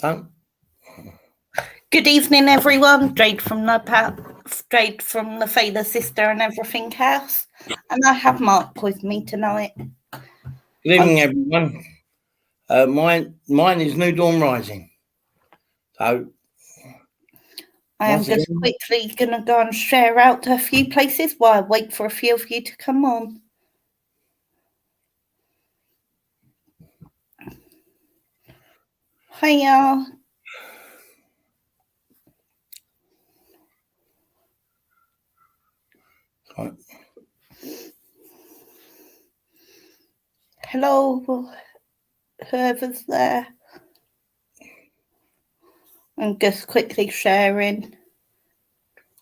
Don't. Good evening, everyone. Straight from the Fader Sister and Everything House, and I have Mark with me tonight. Good evening, everyone. Mine is New Dawn Rising. So I am just quickly going to go and share out to a few places while I wait for a few of you to come on. Hiya. Right. Hello, whoever's there. I'm just quickly sharing.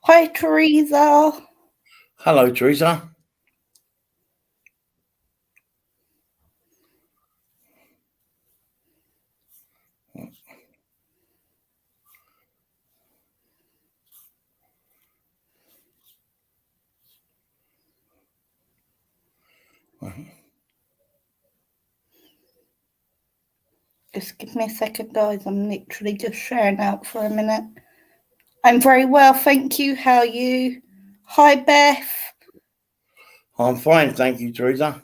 Hi, Teresa. Hello, Teresa. Just give me a second, guys. I'm literally just sharing out for a minute. I'm very well, thank you. How are you? Hi, Beth. I'm fine, thank you, Teresa.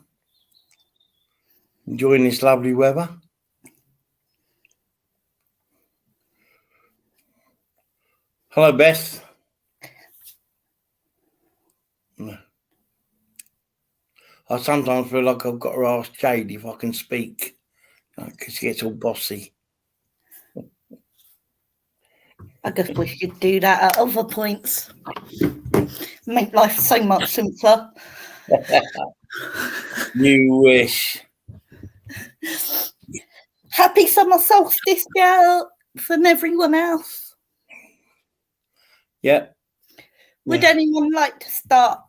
Enjoying this lovely weather. Hello, Beth. I sometimes feel like I've got to ask Jade if I can speak, because she gets all bossy. I just wish you'd do that at other points. Make life so much simpler. You wish. Happy summer solstice, girl, from everyone else. Yeah. Would anyone like to start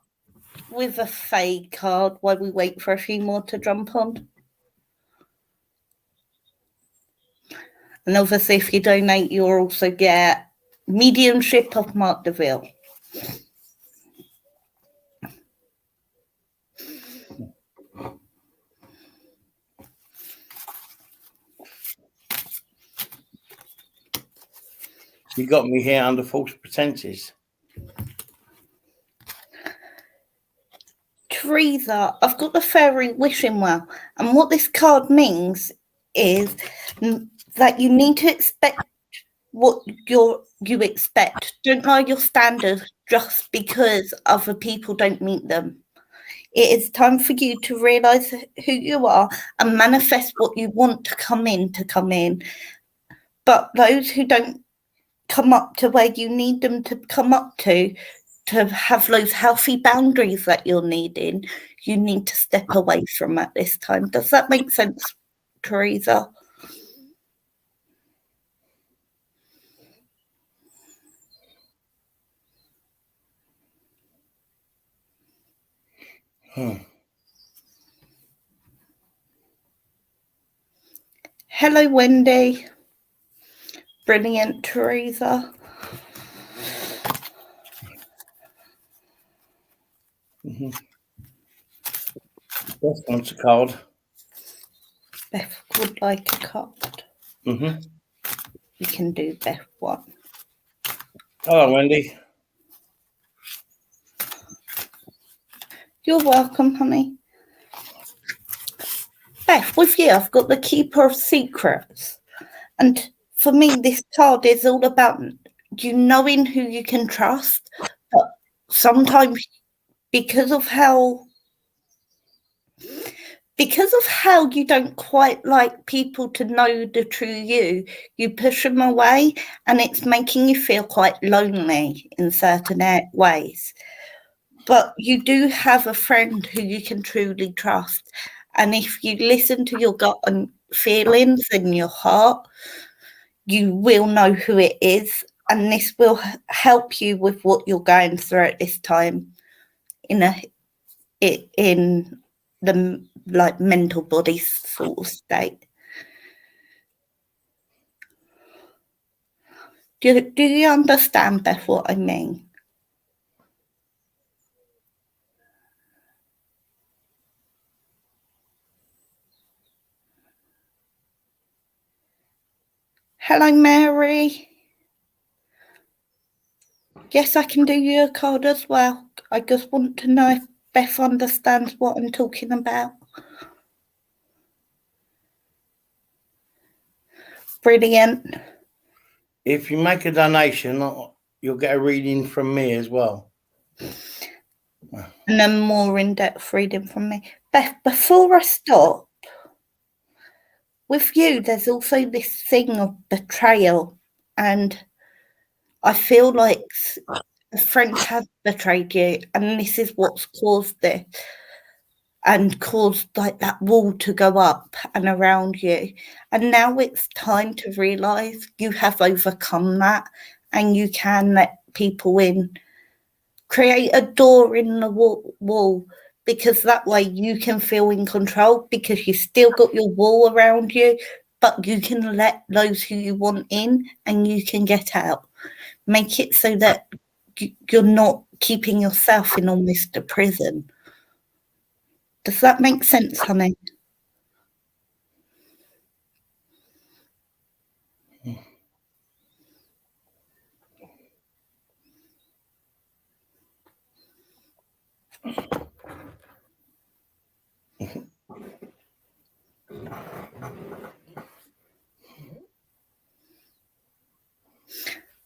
with a fade card while we wait for a few more to jump on? And obviously, if you donate, you'll also get mediumship of Mark DeVille. You got me here under false pretenses. Teresa, I've got the fairy wishing well, and what this card means is that you need to expect what you expect. Don't lower your standards just because other people don't meet them. It is time for you to realize who you are and manifest what you want to come in. But those who don't come up to where you need them to come up to have those healthy boundaries that you're needing, you need to step away from at this time. Does that make sense, Teresa? Hello, Wendy. Brilliant, Teresa. Beth wants a card. Beth would like a card. We can do Beth one. Hello, Wendy. You're welcome, honey. Beth, with you, I've got the Keeper of Secrets. And for me, this card is all about you knowing who you can trust. But sometimes because of how you don't quite like people to know the true you push them away, and it's making you feel quite lonely in certain ways. But you do have a friend who you can truly trust. And if you listen to your gut and feelings in your heart, you will know who it is. And this will help you with what you're going through at this time in the like mental body sort of state. Do you understand, Beth, what I mean? Hello, Mary. Yes, I can do your card as well. I just want to know if Beth understands what I'm talking about. Brilliant. If you make a donation, you'll get a reading from me as well. And a more in-depth reading from me. Beth, before I stop, with you, there's also this thing of betrayal. And I feel like a friend has betrayed you, and this is what's caused this. And caused like that wall to go up and around you. And now it's time to realise you have overcome that and you can let people in. Create a door in the wall, because that way you can feel in control, because you've still got your wall around you, but you can let those who you want in and you can get out. Make it so that you're not keeping yourself in almost a prison. Does that make sense, honey?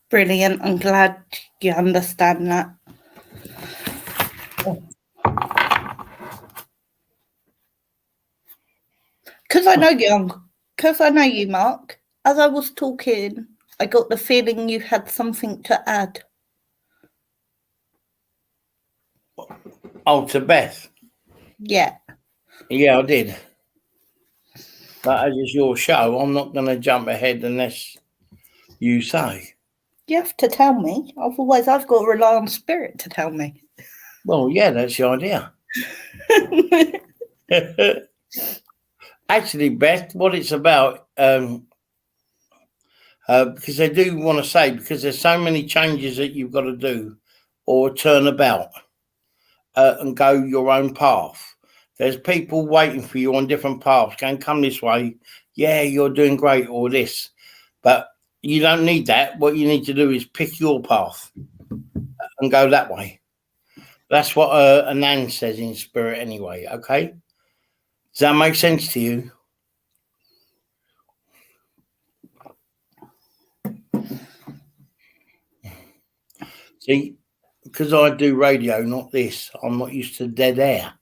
Brilliant. I'm glad you understand that. Because I know you, Mark. As I was talking, I got the feeling you had something to add. Oh, to Beth? Yeah. Yeah, I did. But as it's your show, I'm not going to jump ahead unless you say. You have to tell me. Otherwise, I've got to rely on spirit to tell me. Well, yeah, that's the idea. Actually, Beth, what it's about, because I do want to say, because there's so many changes that you've got to do or turn about and go your own path. There's people waiting for you on different paths, going, come this way. Yeah, you're doing great, or this. But you don't need that. What you need to do is pick your path and go that way. That's what Anand says in spirit anyway, okay? Does that make sense to you? See, because I do radio, not this, I'm not used to dead air,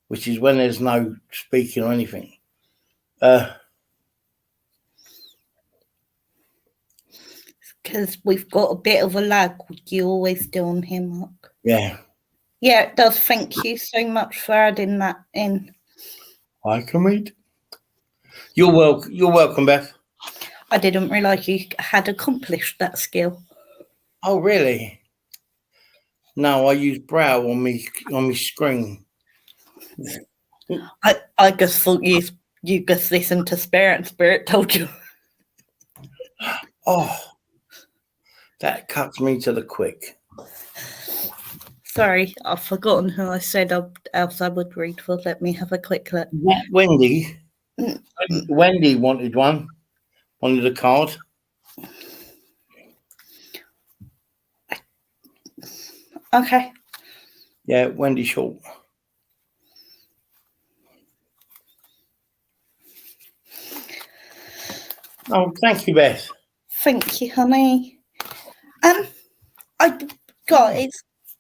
which is when there's no speaking or anything. Because we've got a bit of a lag, you always do on here, Mark. Yeah. Yeah, it does. Thank you so much for adding that in. I can read. You're welcome, Beth. I didn't realise you had accomplished that skill. Oh, really? No, I use brow on me screen. I just thought you just listened to spirit and spirit told you. Oh, that cuts me to the quick. Sorry, I've forgotten who I said else I would read for. Let me have a quick look. Yeah, Wendy. Wendy wanted a card. Okay. Yeah, Wendy Short. Oh, thank you, Beth. Thank you, honey.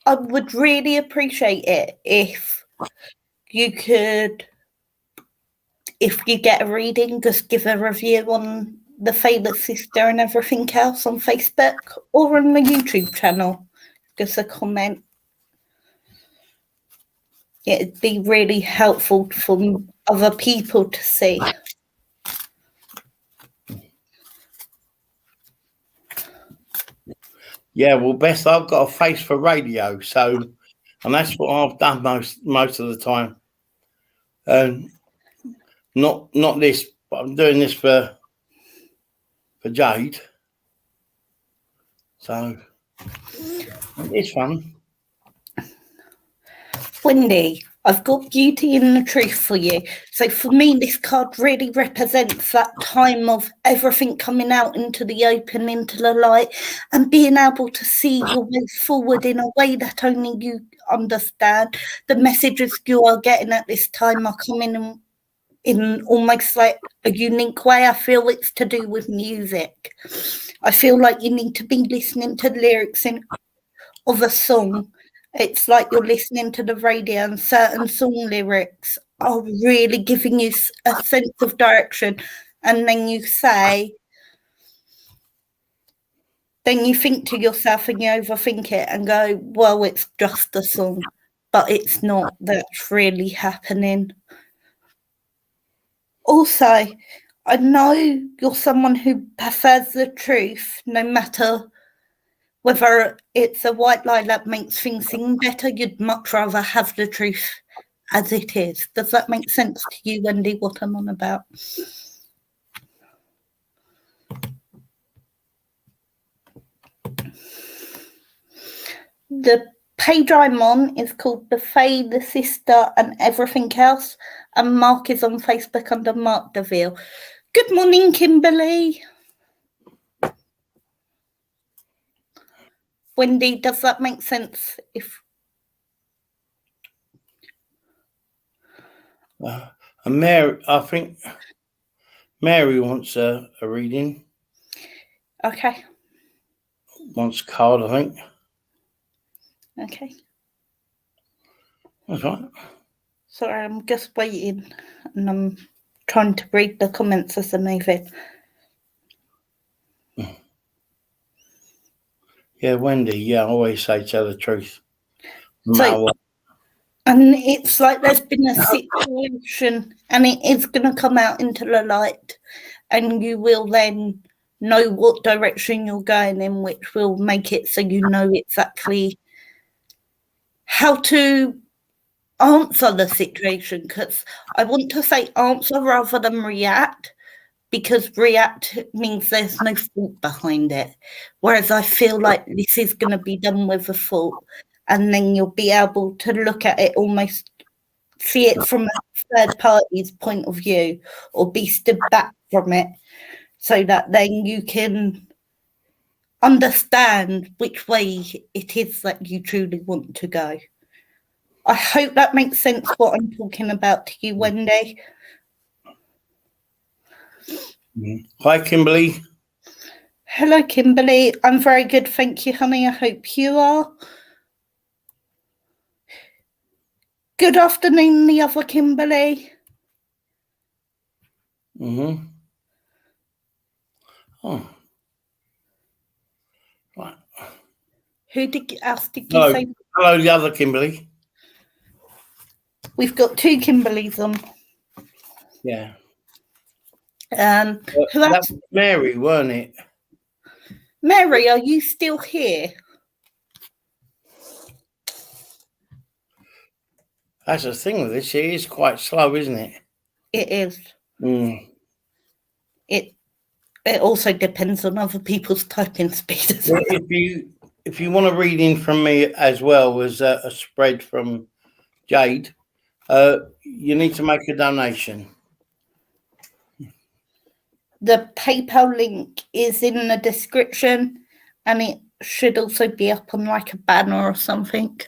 I would really appreciate it if you could, if you get a reading, just give a review on the Favourite Sister and everything else on Facebook or on the YouTube channel. Just a comment. It'd be really helpful for other people to see. Yeah, well, Beth, I've got a face for radio, so, and that's what I've done most of the time. Not this, but I'm doing this for Jade. So it's fun. Wendy, I've got beauty in the truth for you. So for me, this card really represents that time of everything coming out into the open, into the light, and being able to see your way forward in a way that only you understand. The messages you are getting at this time are coming in almost like a unique way. I feel it's to do with music. I feel like you need to be listening to the lyrics of a song. It's like you're listening to the radio, and certain song lyrics are really giving you a sense of direction. And then you think to yourself and you overthink it and go, well, it's just a song, but it's not. That's really happening. Also, I know you're someone who prefers the truth, no matter whether it's a white lie that makes things seem better. You'd much rather have the truth as it is. Does that make sense to you, Wendy, what I'm on about? The page I'm on is called The Fae, The Sister and Everything Else, and Mark is on Facebook under Mark DeVille. Good morning, Kimberly. Wendy, does that make sense? And Mary, I think Mary wants a reading. Okay. Wants a card, I think. Okay. That's right. Sorry, I'm just waiting, and I'm trying to read the comments as they move in. Yeah, Wendy. Yeah, I always say tell the truth. No So- matter what. And it's like there's been a situation, and it is going to come out into the light, and you will then know what direction you're going in, which will make it so you know exactly how to answer the situation. Because I want to say answer rather than react, because react means there's no fault behind it. Whereas I feel like this is going to be done with a fault, and then you'll be able to look at it, almost see it from a third party's point of view, or be stood back from it, so that then you can understand which way it is that you truly want to go. I hope that makes sense what I'm talking about to you, Wendy. Hi, Kimberly. Hello, Kimberly. I'm very good, thank you, honey. I hope you are. Good afternoon, the other Kimberly. Mm-hmm. Oh. Right. Who else did you say? Hello, the other Kimberly. We've got two Kimberlys on. Yeah. Who else? That was Mary, weren't it? Mary, are you still here? That's the thing with this. It is quite slow, isn't it? It is. Mm. It also depends on other people's typing speed as well. If you want a reading from me as well as a spread from Jade, you need to make a donation. The PayPal link is in the description, and it should also be up on like a banner or something.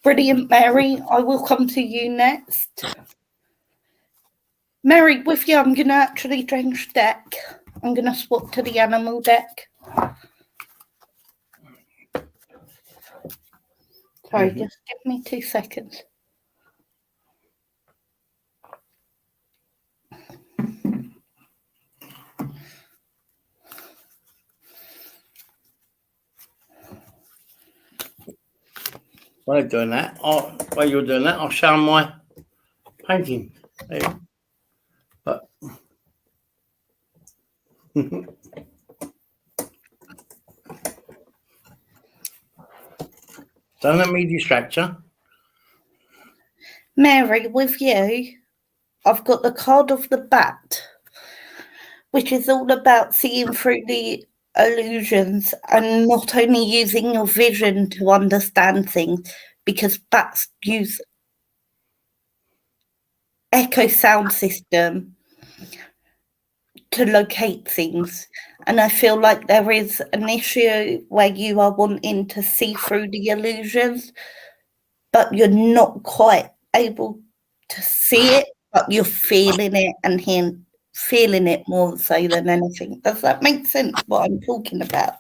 Brilliant, Mary. I will come to you next. Mary, with you, I'm going to actually change deck. I'm going to swap to the animal deck. Sorry, just give me 2 seconds. While you're doing that, I'll show them my painting. There. But don't let me distract you. Mary, with you, I've got the card of the bat, which is all about seeing through the illusions and not only using your vision to understand things, because bats use echo sound system to locate things. And I feel like there is an issue where you are wanting to see through the illusions, but you're not quite able to see it, but you're feeling it and feeling it more so than anything. Does that make sense what I'm talking about?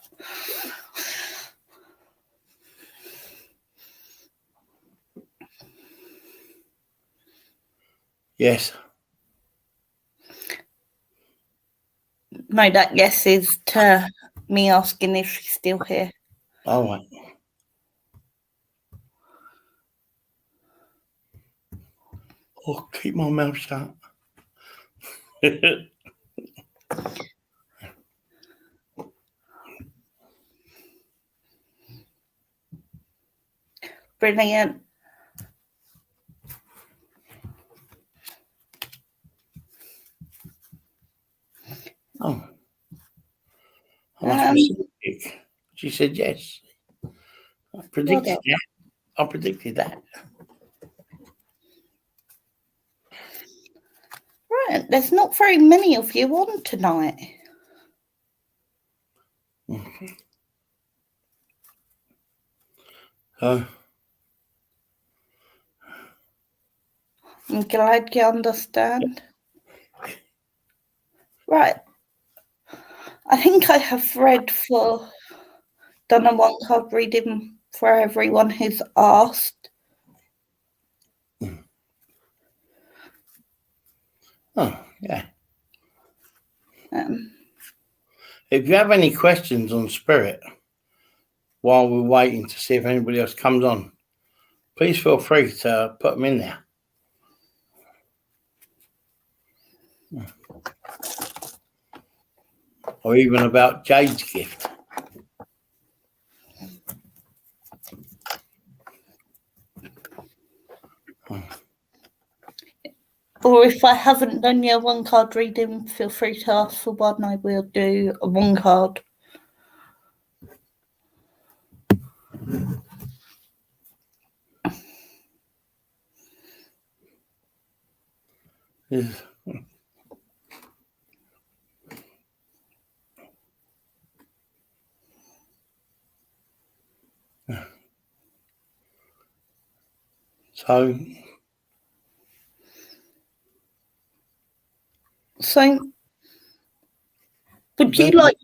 Yes. No, that yes is to me asking if she's still here. All right. Oh, keep my mouth shut. Brilliant. Oh. Am I specific? She said yes. I predicted that. I predicted that. Right, there's not very many of you on tonight. Okay. I'm glad you understand. Right. I think I have done a one card reading for everyone who's asked. Oh, yeah. If you have any questions on spirit while we're waiting to see if anybody else comes on, please feel free to put them in there. Or even about Jade's gift. Or if I haven't done your one card reading, feel free to ask for one. I will do a one card. Yes. So, would you like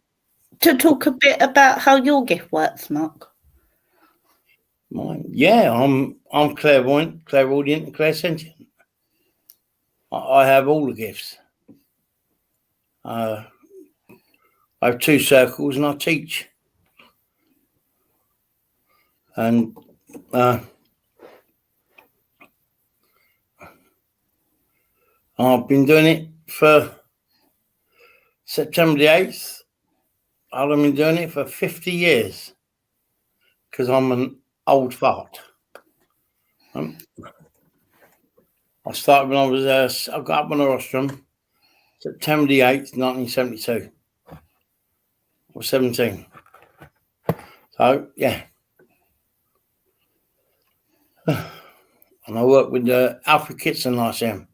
to talk a bit about how your gift works, Mark? Mine? Yeah, I'm clairvoyant, clairaudient, and clairsentient. I have all the gifts. I have 2 circles and I teach. And I've been doing it for September the 8th. I've been doing it for 50 years because I'm an old fart. I started when I got up on the rostrum, September the 8th, 1972. I was 17. So, yeah. And I worked with Alfred Kitson Lyceum.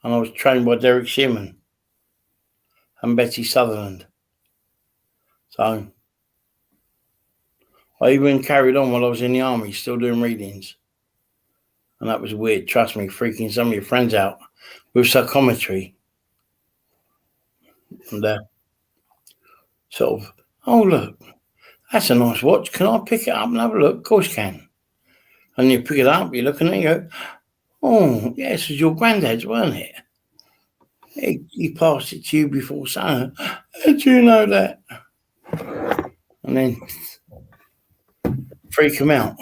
And I was trained by Derek Shearman and Betty Sutherland. So I even carried on while I was in the army, still doing readings. And that was weird, trust me, freaking some of your friends out with psychometry. And sort of, oh, look, that's a nice watch. Can I pick it up and have a look? Of course you can. And you pick it up, you're looking at it, you go, oh, yeah, this was your granddad's, weren't it? He passed it to you before son. How do you know that? And then freak them out.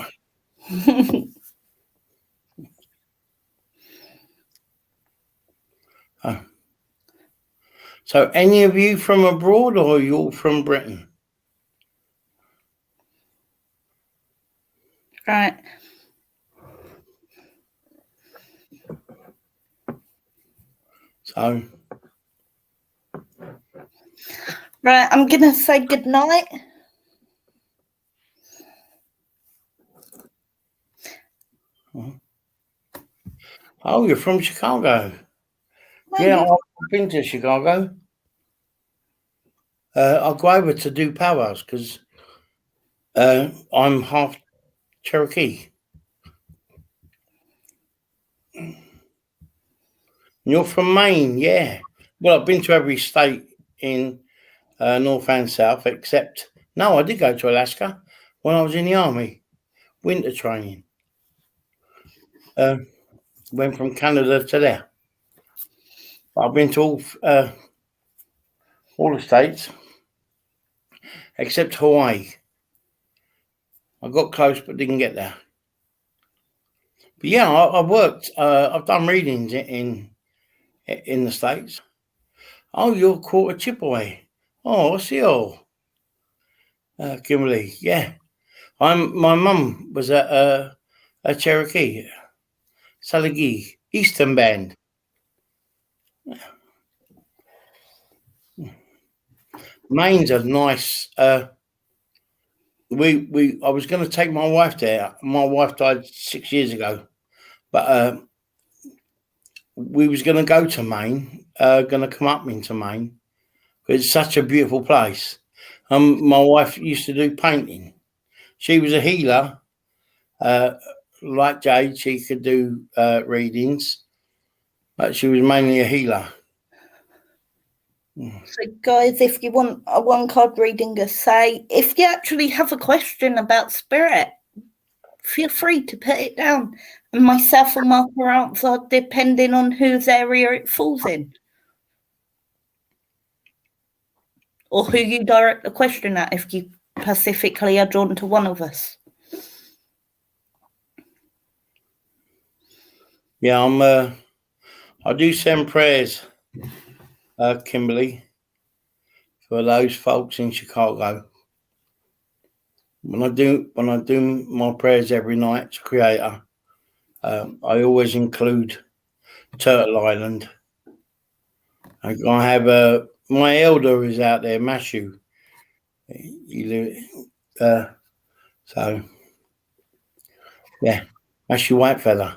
So any of you from abroad or are you all from Britain? Right. So Right, I'm going to say good night. Oh, you're from Chicago. Yeah, I've been to Chicago. I'll go over to do powwows because I'm half Cherokee. You're from Maine, yeah. Well, I've been to every state in North and South except, no, I did go to Alaska when I was in the army, winter training. Went from Canada to there. I've been to all the states except Hawaii. I got close but didn't get there. But yeah, I've worked. I've done readings in the States. Oh, you're quarter Chippewa. Oh, what's the old Kimberly? Yeah, my mum was a Cherokee, Salagi, Eastern Band. Maine's a nice. I was going to take my wife there. My wife died 6 years ago, but we was going to go to Maine. Going to come up into Maine. It's such a beautiful place. My wife used to do painting. She was a healer. Like Jade, she could do readings, but she was mainly a healer. So, guys, if you want a one-card reading, if you actually have a question about spirit, feel free to put it down, and myself and Mark will answer depending on whose area it falls in, or who you direct the question at. If you specifically are drawn to one of us. Yeah, I do send prayers, Kimberly, for those folks in Chicago. When I do my prayers every night to Creator, I always include Turtle Island. I have my elder is out there, Mashu. So yeah, Mashu Whitefeather.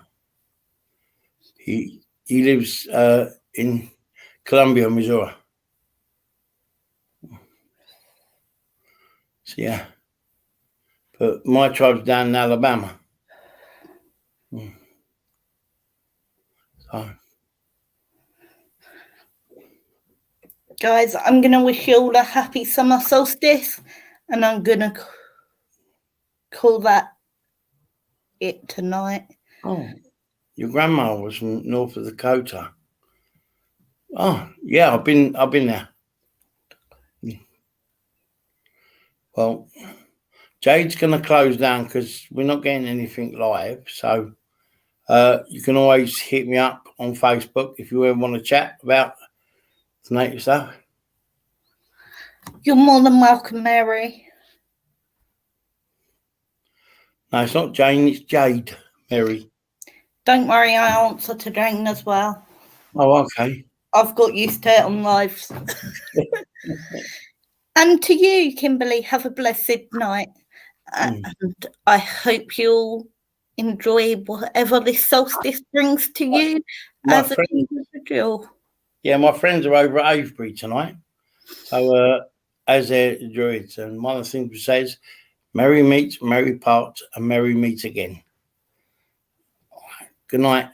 He lives in Columbia, Missouri. So yeah, but my tribe's down in Alabama. So. Guys, I'm going to wish you all a happy summer solstice, and I'm going to call that it tonight. Oh, your grandma was from North Dakota. Oh, yeah, I've been there. Well, Jade's going to close down because we're not getting anything live. So you can always hit me up on Facebook if you ever want to chat about the native stuff. You're more than welcome, Mary. No, it's not Jane, it's Jade, Mary. Don't worry, I answer to Jane as well. Oh, okay. I've got used to it on lives. And to you, Kimberly, have a blessed night. And I hope you'll enjoy whatever this solstice brings to you as an individual. Yeah, my friends are over at Avebury tonight. So as their druids, and one of the things we say is merry meet, merry part, and merry meet again. All right. Good night.